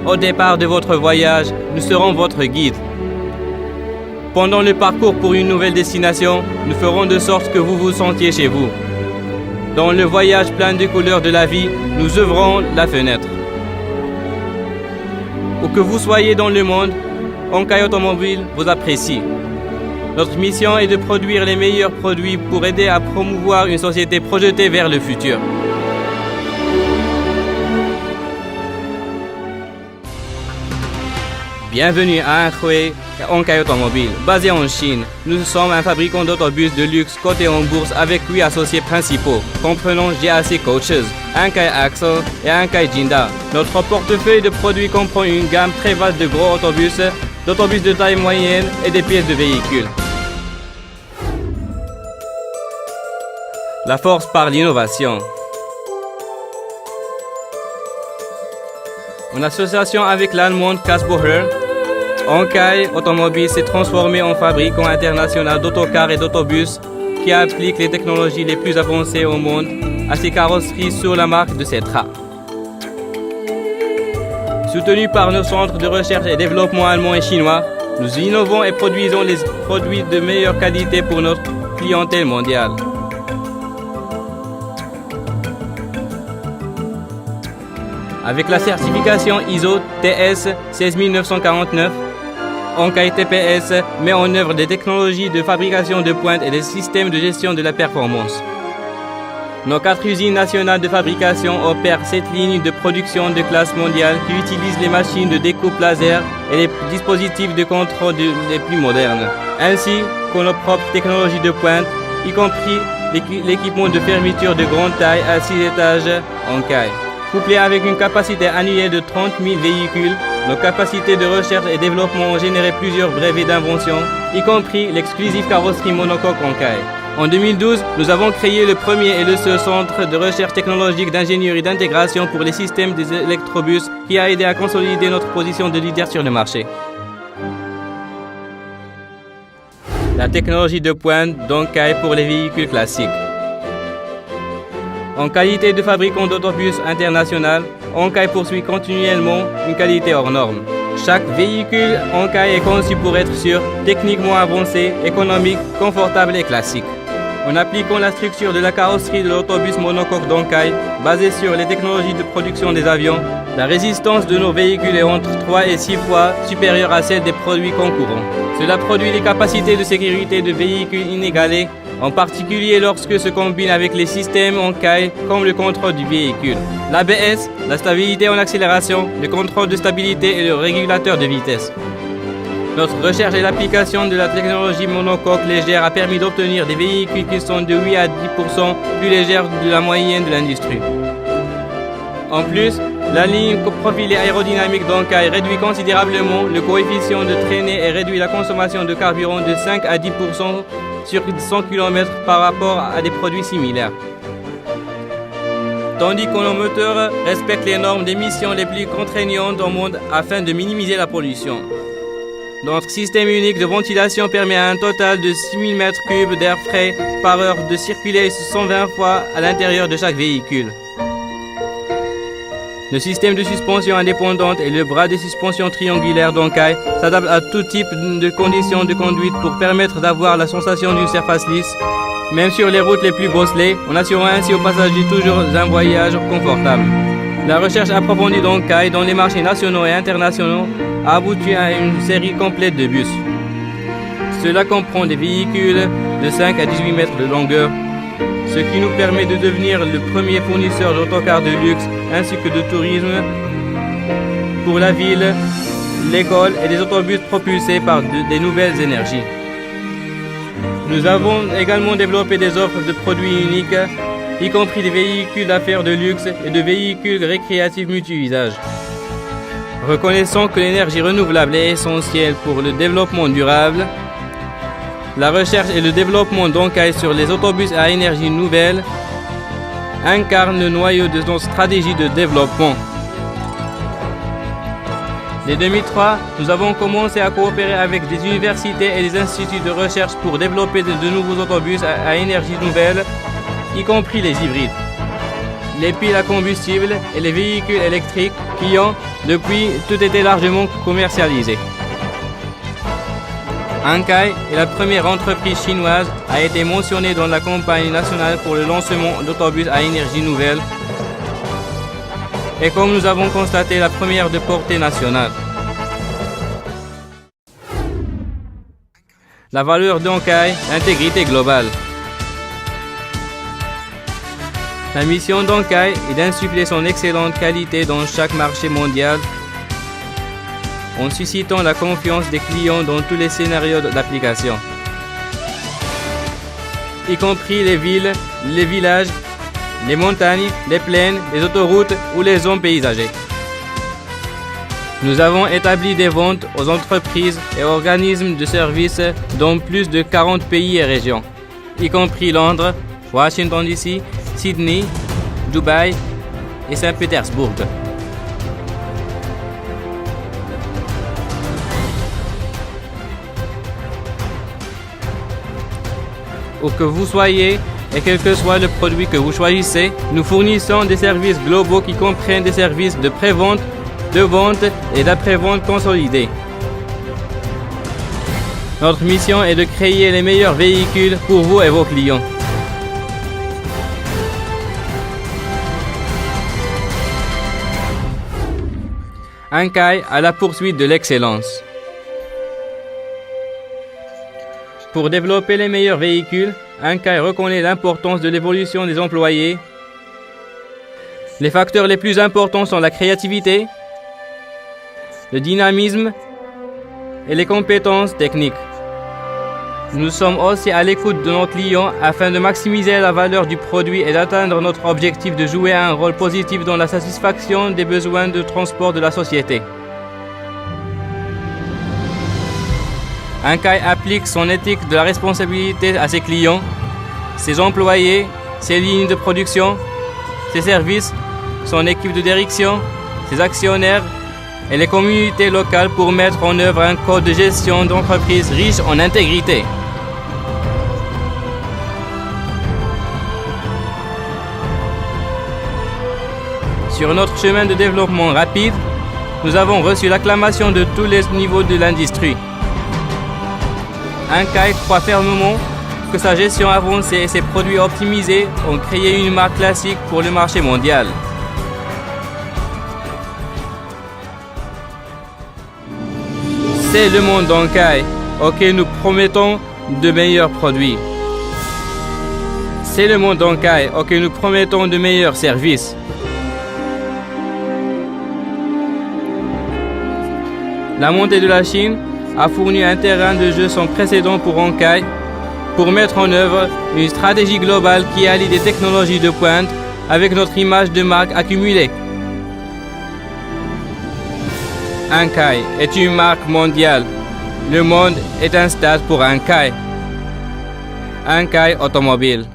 Au départ de votre voyage, nous serons votre guide. Pendant le parcours pour une nouvelle destination, nous ferons de sorte que vous vous sentiez chez vous. Dans le voyage plein de couleurs de la vie, nous ouvrons la fenêtre. Où que vous soyez dans le monde, Honkai Automobile vous apprécie. Notre mission est de produire les meilleurs produits pour aider à promouvoir une société projetée vers le futur. Bienvenue à Anhui Honkai Automobile, basé en Chine. Nous sommes un fabricant d'autobus de luxe coté en bourse avec 8 associés principaux, comprenant GAC Coaches, Honkai Axle et Honkai Jinda. Notre portefeuille de produits comprend une gamme très vaste de gros autobus, d'autobus de taille moyenne et des pièces de véhicules. La force par l'innovation. En association avec l'allemande Kasboher, Honkai Automobile s'est transformé en fabricant international d'autocars et d'autobus qui applique les technologies les plus avancées au monde à ses carrosseries sur la marque de Cetra. Soutenu par nos centres de recherche et développement allemands et chinois, nous innovons et produisons les produits de meilleure qualité pour notre clientèle mondiale. Avec la certification ISO TS 16949, Honkai TPS met en œuvre des technologies de fabrication de pointe et des systèmes de gestion de la performance. Nos 4 usines nationales de fabrication opèrent 7 lignes de production de classe mondiale qui utilisent les machines de découpe laser et les dispositifs de contrôle les plus modernes, ainsi que nos propres technologies de pointe, y compris l'équipement de fermeture de grande taille à 6 étages Honkai. Couplé avec une capacité annuelle de 30 000 véhicules, nos capacités de recherche et développement ont généré plusieurs brevets d'invention, y compris l'exclusive carrosserie monocoque Honkai. En 2012, nous avons créé le premier et le seul centre de recherche technologique d'ingénierie et d'intégration pour les systèmes des électrobus qui a aidé à consolider notre position de leader sur le marché. La technologie de pointe d'Honkai pour les véhicules classiques. En qualité de fabricant d'autobus international, Honkai poursuit continuellement une qualité hors norme. Chaque véhicule Honkai est conçu pour être sûr, techniquement avancé, économique, confortable et classique. En appliquant la structure de la carrosserie de l'autobus monocoque d'Honkai, basée sur les technologies de production des avions, la résistance de nos véhicules est entre 3 et 6 fois supérieure à celle des produits concurrents. Cela produit des capacités de sécurité de véhicules inégalées, en particulier lorsque se combine avec les systèmes Honkai comme le contrôle du véhicule, l'ABS, la stabilité en accélération, le contrôle de stabilité et le régulateur de vitesse. Notre recherche et l'application de la technologie monocoque légère a permis d'obtenir des véhicules qui sont de 8 à 10% plus légers de la moyenne de l'industrie. En plus, la ligne profilée aérodynamique d'Honkai réduit considérablement le coefficient de traînée et réduit la consommation de carburant de 5 à 10% sur 100 km par rapport à des produits similaires. Tandis que nos moteurs respectent les normes d'émission les plus contraignantes au monde afin de minimiser la pollution. Notre système unique de ventilation permet à un total de 6000 m3 d'air frais par heure de circuler 120 fois à l'intérieur de chaque véhicule. Le système de suspension indépendante et le bras de suspension triangulaire d'Honkai s'adaptent à tout type de conditions de conduite pour permettre d'avoir la sensation d'une surface lisse, même sur les routes les plus bosselées, en assurant ainsi aux passagers toujours un voyage confortable. La recherche approfondie d'Honkai dans les marchés nationaux et internationaux a abouti à une série complète de bus. Cela comprend des véhicules de 5 à 18 mètres de longueur, ce qui nous permet de devenir le premier fournisseur d'autocars de luxe ainsi que de tourisme pour la ville, l'école et des autobus propulsés par des nouvelles énergies. Nous avons également développé des offres de produits uniques, y compris des véhicules d'affaires de luxe et de véhicules récréatifs multi-usages. Reconnaissant que l'énergie renouvelable est essentielle pour le développement durable, la recherche et le développement d'Honkai sur les autobus à énergie nouvelle incarnent le noyau de notre stratégie de développement. Dès 2003, nous avons commencé à coopérer avec des universités et des instituts de recherche pour développer de nouveaux autobus à énergie nouvelle, y compris les hybrides, les piles à combustible et les véhicules électriques qui ont, Depuis, tout était largement commercialisé. Ankai est la première entreprise chinoise à être mentionnée dans la campagne nationale pour le lancement d'autobus à énergie nouvelle et comme nous avons constaté, la première de portée nationale. La valeur d'Ankai, l'intégrité globale. La mission d'Ankai est d'insuffler son excellente qualité dans chaque marché mondial en suscitant la confiance des clients dans tous les scénarios d'application, y compris les villes, les villages, les montagnes, les plaines, les autoroutes ou les zones paysagées. Nous avons établi des ventes aux entreprises et organismes de services dans plus de 40 pays et régions, y compris Londres, Washington DC, Sydney, Dubaï et Saint-Pétersbourg. Où que vous soyez et quel que soit le produit que vous choisissez, nous fournissons des services globaux qui comprennent des services de pré-vente, de vente et d'après-vente consolidés. Notre mission est de créer les meilleurs véhicules pour vous et vos clients. Ankai à la poursuite de l'excellence. Pour développer les meilleurs véhicules, Ankai reconnaît l'importance de l'évolution des employés. Les facteurs les plus importants sont la créativité, le dynamisme et les compétences techniques. Nous sommes aussi à l'écoute de nos clients afin de maximiser la valeur du produit et d'atteindre notre objectif de jouer un rôle positif dans la satisfaction des besoins de transport de la société. Ankai applique son éthique de la responsabilité à ses clients, ses employés, ses lignes de production, ses services, son équipe de direction, ses actionnaires et les communautés locales pour mettre en œuvre un code de gestion d'entreprise riche en intégrité. Sur notre chemin de développement rapide, nous avons reçu l'acclamation de tous les niveaux de l'industrie. Ankai croit fermement que sa gestion avancée et ses produits optimisés ont créé une marque classique pour le marché mondial. C'est le monde d'Ankai auquel nous promettons de meilleurs produits. C'est le monde d'Ankai auquel nous promettons de meilleurs services. La montée de la Chine a fourni un terrain de jeu sans précédent pour Ankai pour mettre en œuvre une stratégie globale qui allie des technologies de pointe avec notre image de marque accumulée. Ankai est une marque mondiale. Le monde est un stade pour Ankai. Ankai Automobile.